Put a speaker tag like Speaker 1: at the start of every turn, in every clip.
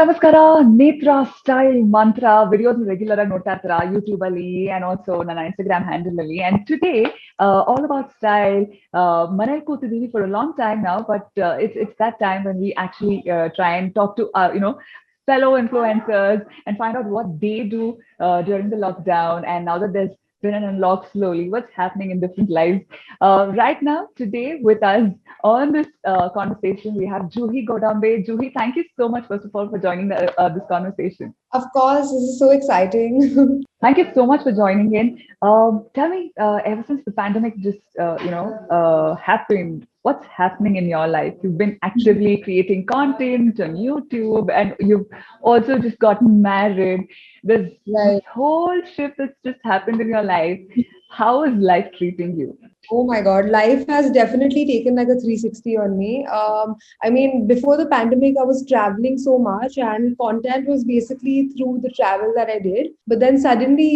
Speaker 1: ನಮಸ್ಕಾರ ನೇತ್ರ ಸ್ಟೈಲ್ ಮಂತ್ರ ವಿಡಿಯೋಸ್ ರೆಗ್ಯುಲರ್ ಆಗಿ ನೋಡ್ತಾ ಇರ್ತಾರ ಯೂಟ್ಯೂಬ್ ಅಲ್ಲಿ ಅಂಡ್ ಆಲ್ಸೋ ನನ್ನ ಇನ್ಸ್ಟಾಗ್ರಾಮ್ ಹ್ಯಾಂಡಲ್ ಅಲ್ಲಿ and today all about style ಮನೇಲಿ ಕೂತಿದ್ದೀವಿ for a long time now but it's that time when we actually try and talk to fellow influencers and find out what they do during the lockdown and now that there's been an unlock slowly what's happening in different lives right now today with us on this conversation, we have Juhi Godambe. Juhi, thank you so much, first of all, for joining this conversation.
Speaker 2: Of course, this is so exciting.
Speaker 1: Thank you so much for joining in. Tell me, ever since the pandemic just, happened, what's happening in your life? You've been actively creating content on YouTube and you've also just gotten married. There's this
Speaker 2: Right.
Speaker 1: whole shift that's just happened in your life. How is life treating you?
Speaker 2: Oh my God, life has definitely taken like a 360 on me. I mean, before the pandemic, I was traveling so much, and content was basically through the travel that I did. But then suddenly,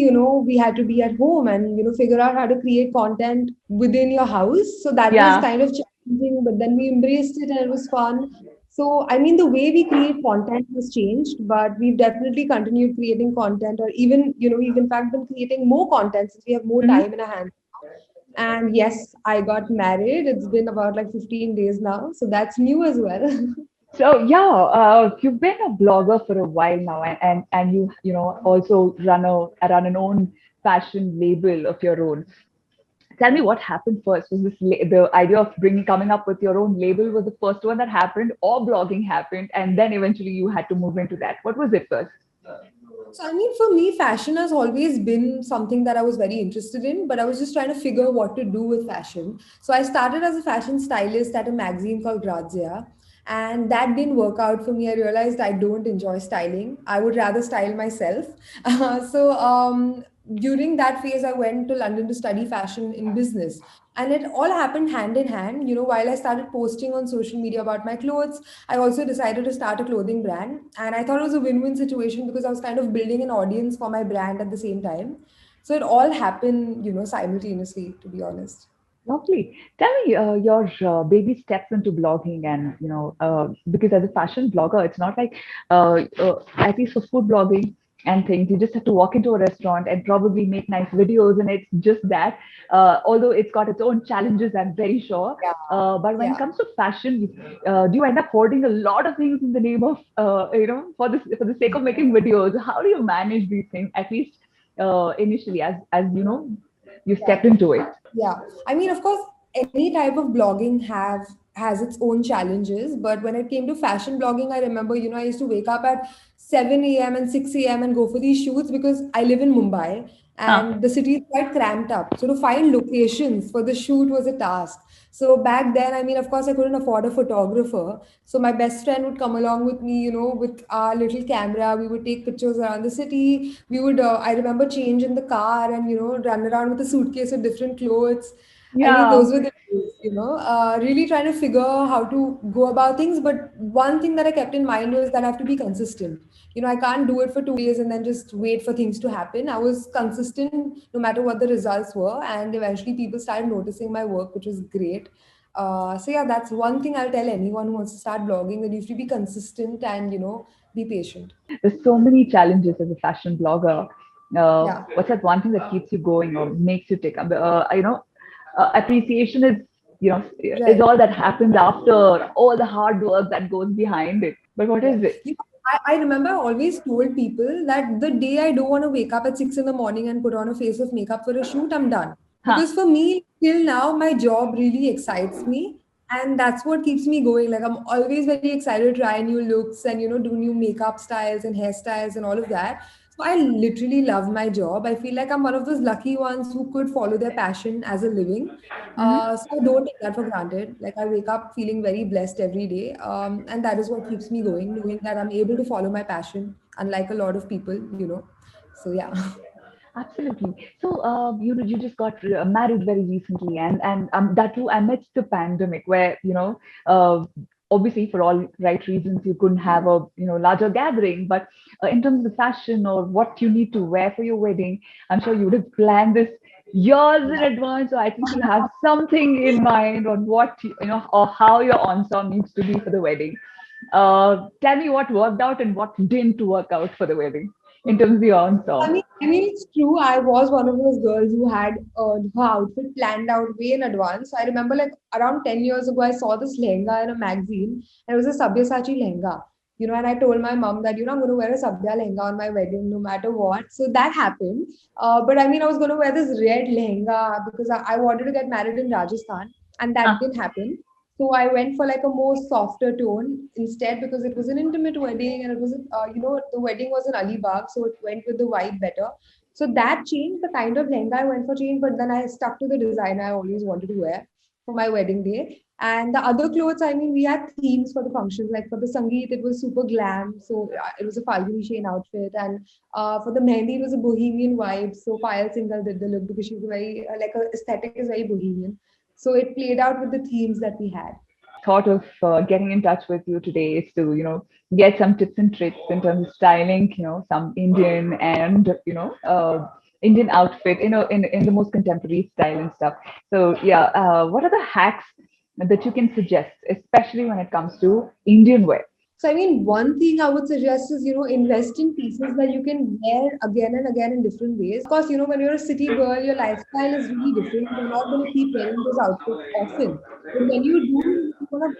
Speaker 2: we had to be at home and, figure out how to create content within your house. So that was
Speaker 1: Yeah.
Speaker 2: kind of challenging, but then we embraced it and it was fun. So, I mean, the way we create content has changed, but we've definitely continued creating content, or even, we've in fact been creating more content since we have more
Speaker 1: Mhm.
Speaker 2: time in our hands. And yes, I got married. It's been about like 15 days now. So that's new as well.
Speaker 1: So yeah, you've been a blogger for a while now, and you also run an own fashion label of your own. Tell me what happened first. Was the idea of bringing coming up with your own label was the first one that happened, or blogging happened, and then eventually you had to move into that? What was it first?
Speaker 2: So, I mean, for me, fashion has always been something that I was very interested in, but I was just trying to figure what to do with fashion. So, I started as a fashion stylist at a magazine called Grazia, and that didn't work out for me. I realized I don't enjoy styling. I would rather style myself. During that phase, I went to London to study fashion in business. And it all happened hand in hand. While I started posting on social media about my clothes, I also decided to start a clothing brand. And I thought it was a win win situation because I was kind of building an audience for my brand at the same time. So it all happened, simultaneously, to be honest.
Speaker 1: Lovely. Tell me your baby steps into blogging, and because as a fashion blogger, it's not like at least for food blogging and things, you just have to walk into a restaurant and probably make nice videos, and it's just that. Although it's got its own challenges, I'm very sure.
Speaker 2: Yeah.
Speaker 1: But when it
Speaker 2: Yeah.
Speaker 1: comes to fashion, do you end up hoarding a lot of things in the name of for the sake of making videos? How do you manage these things? At least initially, as you
Speaker 2: Yeah.
Speaker 1: stepped into it.
Speaker 2: Yeah, I mean, of course, any type of blogging have has its own challenges. But when it came to fashion blogging, I remember, I used to wake up at 7 a.m. and 6 a.m. and go for these shoots because I live in Mumbai
Speaker 1: Huh.
Speaker 2: and the city is quite cramped up. So to find locations for the shoot was a task. So back then, I mean, of course, I couldn't afford a photographer. So my best friend would come along with me, with our little camera. We would take pictures around the city. I remember change in the car and, run around with a suitcase with different clothes. I mean,
Speaker 1: Yeah.
Speaker 2: those were the days, really trying to figure how to go about things. But one thing that I kept in mind was that I have to be consistent. I can't do it for 2 days and then just wait for things to happen. I was consistent no matter what the results were. And eventually people started noticing my work, which was great. So yeah, that's one thing I'll tell anyone who wants to start blogging, that you have to be consistent and, be patient.
Speaker 1: There's so many challenges as a fashion blogger.
Speaker 2: Yeah.
Speaker 1: What's that one thing that keeps you going or makes you take? Appreciation is is
Speaker 2: Right.
Speaker 1: all that happens after all the hard work that goes behind it. But what
Speaker 2: Yeah.
Speaker 1: is it?
Speaker 2: I remember I always told people that the day I don't want to wake up at 6 in the morning and put on a face of makeup for a shoot, I'm done.
Speaker 1: Huh.
Speaker 2: Because for me, till now, my job really excites me. And that's what keeps me going. Like I'm always very excited to try new looks and do new makeup styles and hairstyles and all of that. So I literally love my job. I feel like I'm one of those lucky ones who could follow their passion as a living.
Speaker 1: Mhm.
Speaker 2: So I don't take that for granted. Like I wake up feeling very blessed every day, and that is what keeps me going, knowing that I'm able to follow my passion, unlike a lot of people. So yeah.
Speaker 1: Absolutely. So you just got married very recently, and that too amidst the pandemic, where obviously for all right reasons you couldn't have a larger gathering, but in terms of the fashion or what you need to wear for your wedding, I'm sure you would have planned this years in advance, or at least you have something in mind on what or how your ensemble needs to be for the wedding. Tell me what worked out and what didn't work out for the wedding in terms of your own
Speaker 2: I
Speaker 1: song.
Speaker 2: mean, I mean, it's true. I was one of those girls who had her outfit planned out way in advance. I remember like around 10 years ago, I saw this lehenga in a magazine, and it was a Sabyasachi lehenga. And I told my mom that, I'm going to wear a Sabya lehenga on my wedding no matter what. So that happened. But I mean, I was going to wear this red lehenga because I wanted to get married in Rajasthan, and that
Speaker 1: Ah,
Speaker 2: didn't happen. So I went for like a more softer tone instead because it was an intimate wedding and it was, the wedding was in Alibag, so it went with the white better. So that changed the kind of lehenga I went for change, but then I stuck to the design I always wanted to wear for my wedding day. And the other clothes, I mean, we had themes for the functions. Like for the Sangeet, it was super glam. So it was a Falguni Shane outfit. And for the Mehndi, it was a bohemian vibe. So Payal Singhal did the look because she's very, like her aesthetic is very bohemian. So it played out with the themes that we had.
Speaker 1: thought of getting in touch with you today is to, get some tips and tricks in terms of styling, some Indian and, Indian outfit, in the most contemporary style and stuff. So yeah, what are the hacks that you can suggest, especially when it comes to Indian wear?
Speaker 2: So, I mean, one thing I would suggest is, invest in pieces that you can wear again and again in different ways. Of course, when you're a city girl, your lifestyle is really different. You're not going to keep wearing those outfits often. But when you do, you want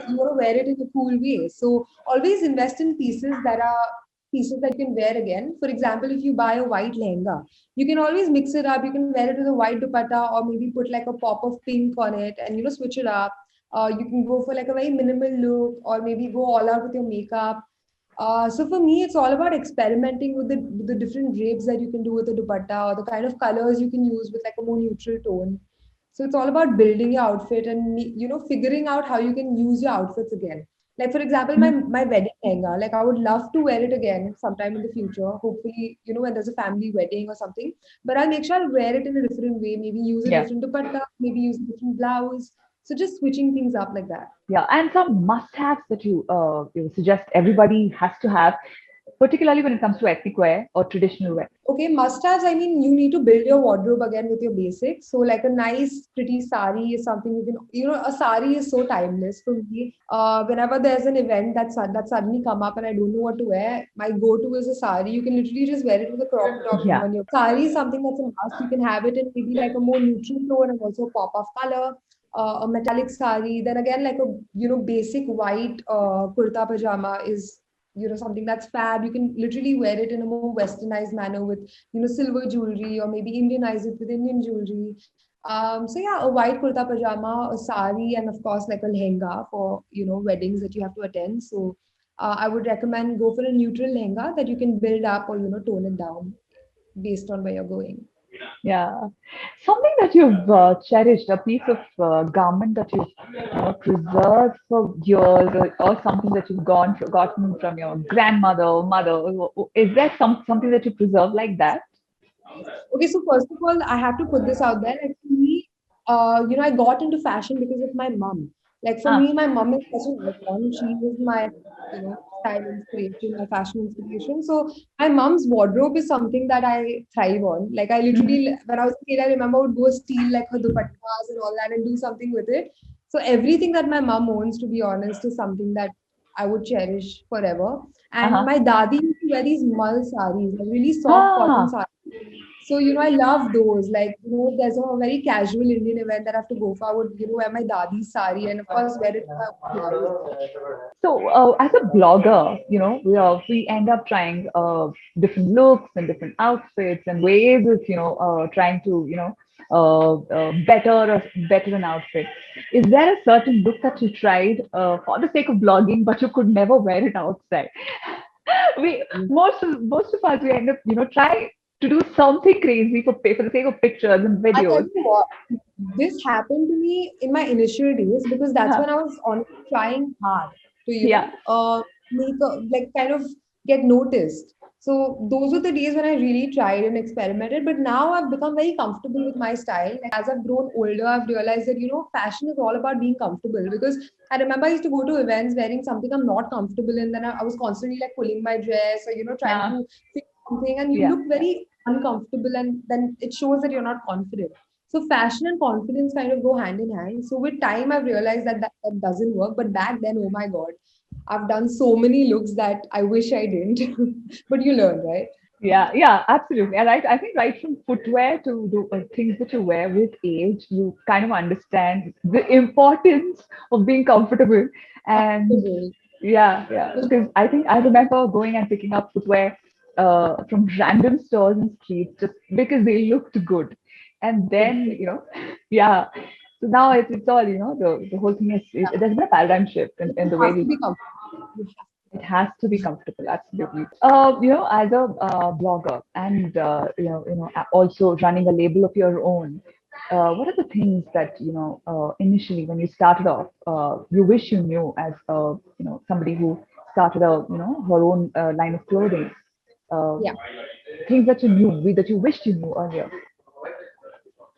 Speaker 2: to wear it in a cool way. So, always invest in pieces that are pieces that you can wear again. For example, if you buy a white lehenga, you can always mix it up. You can wear it with a white dupatta or maybe put like a pop of pink on it and, switch it up. You can go for like a very minimal look or maybe go all out with your makeup. So for me, it's all about experimenting with the different drapes that you can do with the dupatta or the kind of colors you can use with like a more neutral tone. So it's all about building your outfit and figuring out how you can use your outfits again. Like for example, my wedding lehenga, like I would love to wear it again sometime in the future. Hopefully, when there's a family wedding or something. But I'll make sure I'll wear it in a different way. Maybe use a
Speaker 1: Yeah.
Speaker 2: different dupatta, maybe use a different blouse. So just switching things up like that.
Speaker 1: Yeah, and some must-haves that you suggest everybody has to have, particularly when it comes to ethnic wear or traditional wear.
Speaker 2: Okay, must-haves. I mean, you need to build your wardrobe again with your basics. So, like a nice, pretty sari is something you can. A sari is so timeless for me. Whenever there's an event that suddenly come up and I don't know what to wear, my go-to is a sari. You can literally just wear it with a crop top
Speaker 1: Yeah.
Speaker 2: on your. Sari is something that's a must. You can have it in maybe like a more neutral tone and also pop of color. A metallic sari. Then again, like a basic white kurta pajama is something that's fab. You can literally wear it in a more westernized manner with silver jewelry or maybe Indianize it with Indian jewelry. So yeah, a white kurta pajama, a sari, and of course like a lehenga for weddings that you have to attend. So I would recommend go for a neutral lehenga that you can build up or tone it down based on where you're going.
Speaker 1: Yeah. Something that you've cherished, a piece of garment that you've preserved for years, or something that you've gotten from your grandmother or mother. Is there something that you preserve like that?
Speaker 2: Okay, so first of all, I have to put this out there. Like for me, I got into fashion because of my mom. Like for
Speaker 1: Ah,
Speaker 2: me, my mom is such an icon. She was my, style inspiration, my fashion inspiration. So my mom's wardrobe is something that I thrive on. Like I
Speaker 1: mhm.
Speaker 2: literally, when I was a kid, I remember I would go steal like her dupattas and all that and do something with it. So everything that my mom owns, to be honest, is something that I would cherish forever. And
Speaker 1: Uh-huh.
Speaker 2: my dadi used to wear these mal saris, like really soft cotton
Speaker 1: Ah,
Speaker 2: saris. So, I love those. Like, there's a very casual Indian event that I have to go for. I would, wear my dadi's sari and of course wear it for my wedding.
Speaker 1: so, as a blogger, we end up trying different looks and different outfits and ways of, trying to, better an outfit. Is there a certain look that you tried for the sake of blogging, but you could never wear it outside? We most of us we end up, try to do something crazy for the sake of pictures and
Speaker 2: I tell
Speaker 1: videos.
Speaker 2: you what, this happened to me in my initial days because that's
Speaker 1: Uh-huh.
Speaker 2: when I was honestly trying hard to,
Speaker 1: Yeah.
Speaker 2: make like kind of get noticed. So those were the days when I really tried and experimented. But now I've become very comfortable with my style. Like as I've grown older, I've realized that, fashion is all about being comfortable. Because I remember I used to go to events wearing something I'm not comfortable in. Then I was constantly like pulling my dress or, trying
Speaker 1: Uh,
Speaker 2: to fix something and you
Speaker 1: yeah.
Speaker 2: look very uncomfortable and then it shows that you're not confident. So fashion and confidence kind of go hand in hand. So with time, I've realized that doesn't work. But back then, oh my God, I've done so many looks that I wish I didn't. But you learn, right?
Speaker 1: Yeah, yeah, absolutely. And I think right from footwear to the things that you wear with age, you kind of understand the importance of being comfortable. And
Speaker 2: Comfortable.
Speaker 1: yeah, yeah. Because I think I remember going and picking up footwear from random stores in streets just because they looked good. And then, yeah. So now it's all, the whole thing there's been a paradigm shift in the way
Speaker 2: Have to
Speaker 1: we
Speaker 2: be comfortable. You have
Speaker 1: it has to be comfortable, absolutely. As a blogger and also running a label of your own, what are the things that initially when you started off, you wish you knew as somebody who started her own line of clothing? Uh,
Speaker 2: yeah.
Speaker 1: Things that you knew that you wished you knew earlier.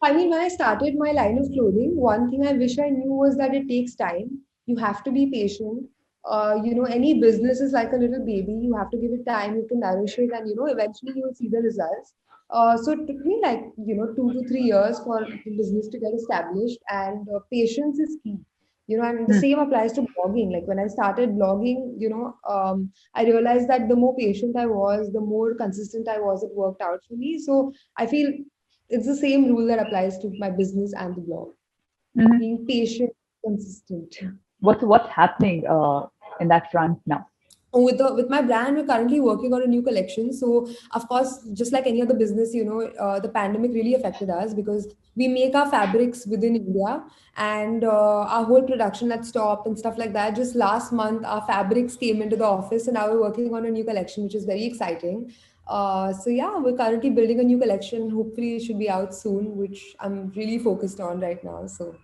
Speaker 2: I mean, when I started my line of clothing, one thing I wish I knew was that it takes time. You have to be patient. Any business is like a little baby. You have to give it time. You have to nourish it, and eventually you will see the results. So it took me like 2 to 3 years for the business to get established, and patience is key. And the
Speaker 1: Hmm.
Speaker 2: same applies to blogging. Like when I started blogging, I realized that the more patient I was, the more consistent I was. It worked out for me. So I feel it's the same rule that applies to my business and the blog.
Speaker 1: Mhm.
Speaker 2: Being patient, consistent.
Speaker 1: What's happening in that front now?
Speaker 2: With my brand, we're currently working on a new collection. So of course, just like any other business, the pandemic really affected us because we make our fabrics within India, and our whole production had stopped and stuff like that. Just last month, our fabrics came into the office, and now we're working on a new collection, which is very exciting. So yeah, we're currently building a new collection. Hopefully, it should be out soon, which I'm really focused on right now. So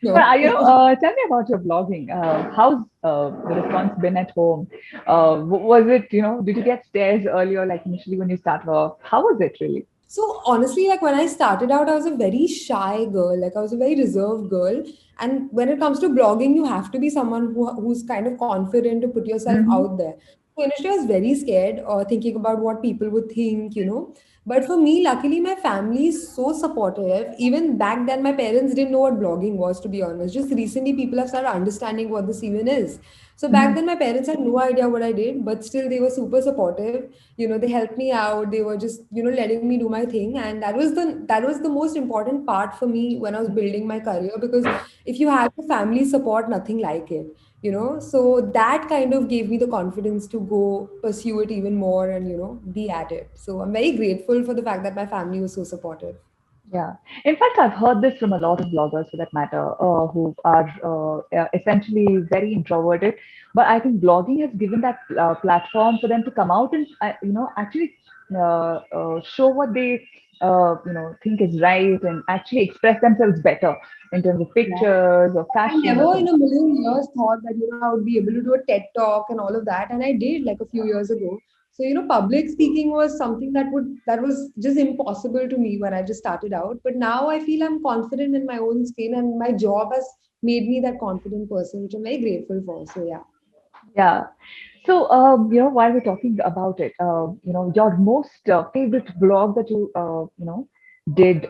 Speaker 1: But
Speaker 2: no.
Speaker 1: tell me about your blogging. How's the response been at home? Was it, did you get stares earlier, like initially when you started off? How was it really?
Speaker 2: So honestly, like when I started out, I was a very shy girl. Like I was a very reserved girl. And when it comes to blogging, you have to be someone who's kind of confident to put yourself
Speaker 1: Hmm.
Speaker 2: out there. So initially, I was very scared, thinking about what people would think. But for me, luckily, my family is so supportive. Even back then, my parents didn't know what blogging was, to be honest. Just recently, people have started understanding what this even is. So back
Speaker 1: Hmm.
Speaker 2: then, my parents had no idea what I did, but still, they were super supportive. They helped me out. They were just letting me do my thing, and that was the most important part for me when I was building my career, because if you have a family support, nothing like it. So that kind of gave me the confidence to go pursue it even more and be at it. So I'm very grateful for the fact that my family was so supportive.
Speaker 1: Yeah. In fact, I've heard this from a lot of bloggers for that matter, who are essentially very introverted. But I think blogging has given that platform for them to come out and, actually show what they, think is right and actually express themselves better in terms of pictures or
Speaker 2: I
Speaker 1: fashion or
Speaker 2: never in
Speaker 1: things.
Speaker 2: a million years thought that I would be able to do a TED talk and all of that, and I did like a few years ago. So public speaking was something that was just impossible to me when I just started out. But now I feel I'm confident in my own skin, and my job has made me that confident person, which I'm very grateful for. So yeah.
Speaker 1: Yeah. So, while we're talking about it, your most favorite blog that you did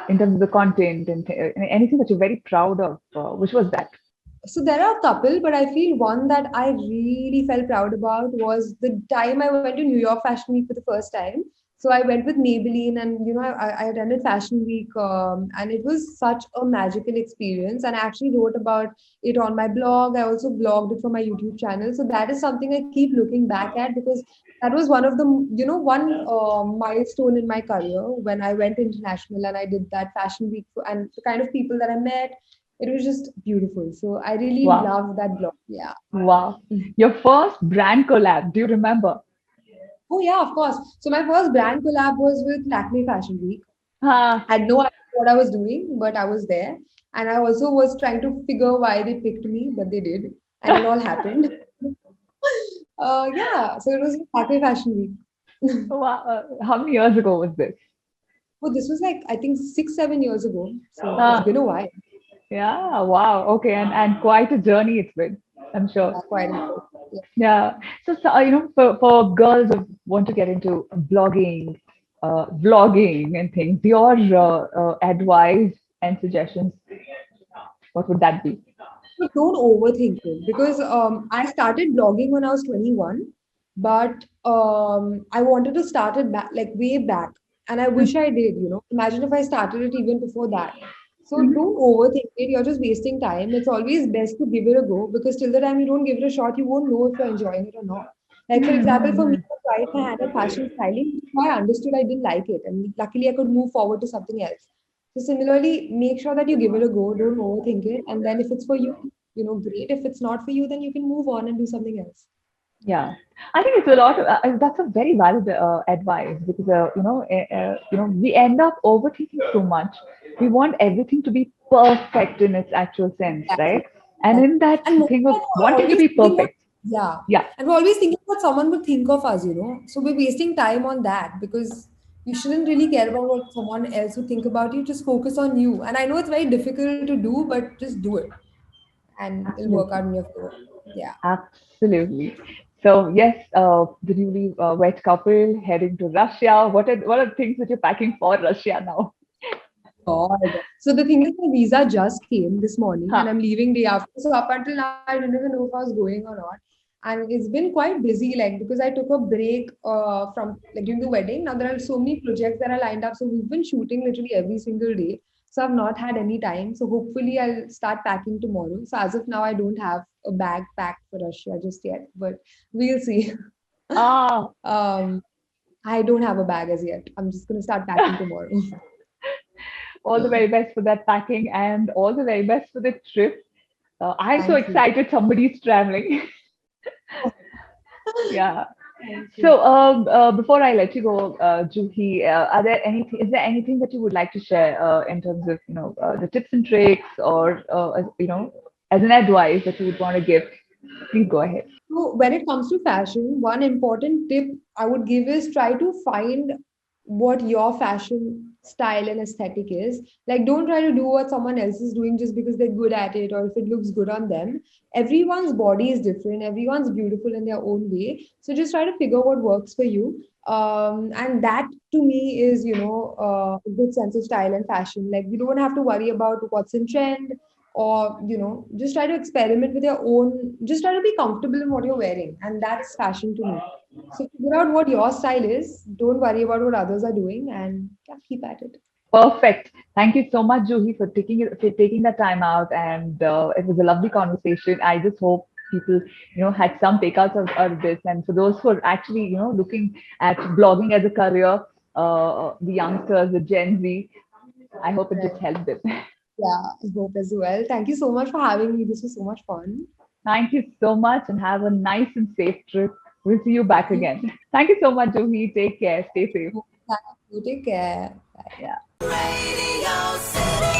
Speaker 1: in terms of the content and anything that you're very proud of, which was that?
Speaker 2: So there are a couple, but I feel one that I really felt proud about was the time I went to New York Fashion Week for the first time. So I went with Maybelline, and I attended Fashion Week, and it was such a magical experience. And I actually wrote about it on my blog. I also blogged it for my YouTube channel. So that is something I keep looking back at, because that was one of the one milestone in my career when I went international and I did that Fashion Week, and the kind of people that I met, it was just beautiful. So I really
Speaker 1: Wow.
Speaker 2: love that blog. Yeah.
Speaker 1: Wow. Your first brand collab, do you remember?
Speaker 2: Oh yeah, of course. So my first brand collab was with Lakme Fashion Week.
Speaker 1: Ah,
Speaker 2: I had no idea what I was doing, but I was there. And I also was trying to figure why they picked me, but they did. And it all happened. Yeah, so it was Lakme Fashion Week.
Speaker 1: wow. How many years ago was this?
Speaker 2: Oh, this was like, I think 6, 7 years ago. So it's
Speaker 1: Ah,
Speaker 2: been a while.
Speaker 1: yeah, wow. Okay, and quite a journey it's been, I'm sure.
Speaker 2: Yeah, quite a bit. Yeah.
Speaker 1: Yeah. So for girls who want to get into blogging, vlogging and things, your advice and suggestions, what would that be?
Speaker 2: But don't overthink it because I started blogging when I was 21, but I wanted to start it back, like way back, and I wish I did. Imagine if I started it even before that. So
Speaker 1: Mhm.
Speaker 2: don't overthink it. You're just wasting time. It's always best to give it a go because till the time you don't give it a shot, you won't know if you're enjoying it or not. Like for example, for me,
Speaker 1: Mhm.
Speaker 2: I tried my hand at fashion styling. I understood I didn't like it, and luckily I could move forward to something else. So similarly, make sure that you give it a go. Don't overthink it. And then if it's for you, great. If it's not for you, then you can move on and do something else.
Speaker 1: Yeah, I think it's a lot. That's a very valid advice because we end up overthinking so much. We want everything to be perfect in its actual sense,
Speaker 2: Exactly.
Speaker 1: right? And in
Speaker 2: Exactly.
Speaker 1: that
Speaker 2: And most
Speaker 1: thing
Speaker 2: of
Speaker 1: of
Speaker 2: the time we're
Speaker 1: wanting to
Speaker 2: always
Speaker 1: be
Speaker 2: thinking what,
Speaker 1: perfect,
Speaker 2: yeah.
Speaker 1: yeah,
Speaker 2: And we're always thinking what someone would think of us. So we're wasting time on that because you shouldn't really care about what someone else would think about you. Just focus on you. And I know it's very difficult to do, but just do it and it'll work out
Speaker 1: absolutely,
Speaker 2: in your favor. Yeah.
Speaker 1: absolutely. So yes, the newly wed couple heading to Russia. What are the things that you're packing for Russia now?
Speaker 2: God. So the thing is, my visa just came this morning, and
Speaker 1: Huh.
Speaker 2: I'm leaving day after. So up until now, I didn't even know if I was going or not. And it's been quite busy, like because I took a break from like during the wedding. Now there are so many projects that are lined up, so we've been shooting literally every single day. So I've not had any time. So hopefully I'll start packing tomorrow. So as of now, I don't have a bag packed for Russia just yet, but we'll see.
Speaker 1: Ah,
Speaker 2: um, I don't have a bag as yet. I'm just gonna start packing tomorrow.
Speaker 1: all the very best for that packing and all the very best for the trip. I'm so
Speaker 2: Thank you.
Speaker 1: excited somebody's traveling. Yeah.
Speaker 2: Thank you.
Speaker 1: So, before I let you go, Juhi, is there anything that you would like to share in terms of, the tips and tricks or, as an advice that you would want to give? Please go ahead.
Speaker 2: So when it comes to fashion, one important tip I would give is try to find what your fashion style and aesthetic is. Like, don't try to do what someone else is doing just because they're good at it or if it looks good on them. Everyone's body is different. Everyone's beautiful in their own way. So just try to figure what works for you. And that to me is, a good sense of style and fashion. Like, you don't have to worry about what's in trend or just try to experiment with your own, just try to be comfortable in what you're wearing, and that's fashion to me. So figure out what your style is, don't worry about what others are doing, and yeah, keep at it.
Speaker 1: Perfect. Thank you so much, Juhi, for taking the time out, and it was a lovely conversation. I just hope people, had some takeouts out of this, and for those who are actually, looking at blogging as a career, the youngsters, the Gen Z, I hope it just
Speaker 2: Right.
Speaker 1: helped them.
Speaker 2: Yeah, I hope as well. Thank you so much for having me. This was so much fun.
Speaker 1: Thank you so much, and have a nice and safe trip. We'll see you back
Speaker 2: You
Speaker 1: again. Thank you so much, Juhi. Take care. Stay safe.
Speaker 2: too. Thank you. Take care. Bye.
Speaker 1: Yeah.
Speaker 3: Radio City.